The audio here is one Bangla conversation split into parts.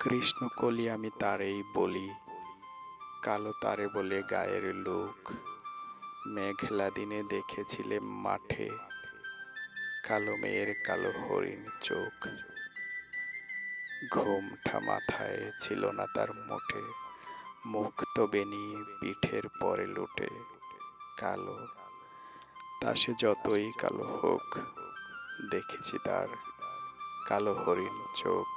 কৃষ্ণকলি আমি তারেই বলি, কালো তারে বলে গায়ের লোক। মেঘলা দিনে দেখেছিলে মাঠে, কালো মেয়ের কালো হরিণ চোখ। ঘোমটা মাথায় ছিল না তার মোটে, মুক্ত বেনি পিঠের পরে লুটে। কালো, তা সে যতই কালো হোক, দেখেছি তার কালো হরিণ চোখ।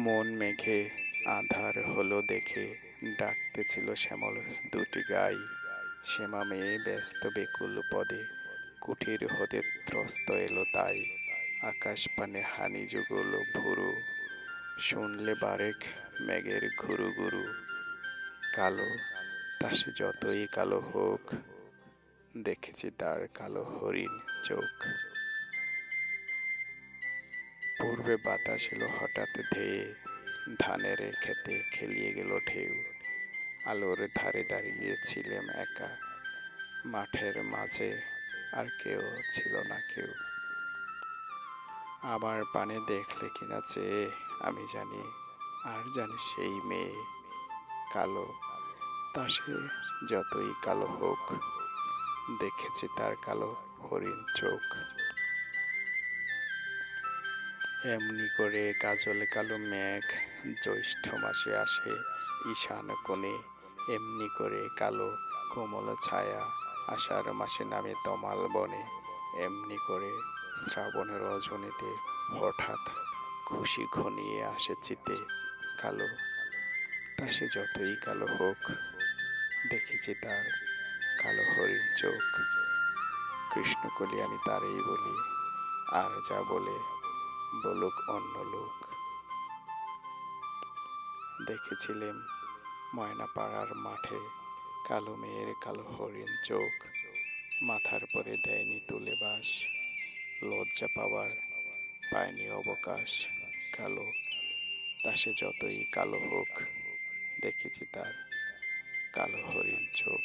মন মেঘে আধার হলো দেখে, ডাকতেছিল শ্যামল দুটি গাই। শ্যামা মেয়ে ব্যস্ত বেকুল পদে, কুঠির হতে ত্রস্ত এলো তাই। আকাশ পানে হানি যুগল ভুরু, শুনলে বারেক মেঘের ঘুরু ঘুরু। কালো, তা সে যতই কালো হোক, দেখেছি তার কালো হরিণ চোখ। পূর্বে বাতাস এলো হঠাৎ ধেয়ে, ধানের খেতে খেলিয়ে গেল ঢেউ। আলোর ধারে দাঁড়িয়েছিলাম একা, মাঠের মাঝে আর কেউ ছিল না কেউ। আমার পানে দেখলে কিনা চেয়ে আমি জানি, আর জানি সেই মেয়ে কালো, তা সে যতই কালো হোক, দেখেছি তার কালো হরিণ চোখ। এমনি করে কাজলে কালো মেঘ জ্যৈষ্ঠ মাসে আসে ঈশান কোণে। এমনি করে কালো কোমল ছায়া আষাঢ় মাসে নামে তমাল বনে। এমনি করে শ্রাবণের রজনীতে হঠাৎ খুশি ঘনিয়ে আসে চিতে। কালো, তা সে যতই কালো হোক, দেখেছি তার কালো হরিণ চোখ। কৃষ্ণকলি আমি তারেই বলি, আর যা বলে বলুক অন্য লোক। দেখেছিলেম ময়নাপাড়ার মাঠে, কালো মেয়ের কালো হরিণ চোখ। মাথার পরে দেয়নি তুলে বাস, লজ্জা পাওয়ার পায়নি অবকাশ। কালো, তা সে যতই কালো হোক, দেখেছি তার কালো হরিণ চোখ।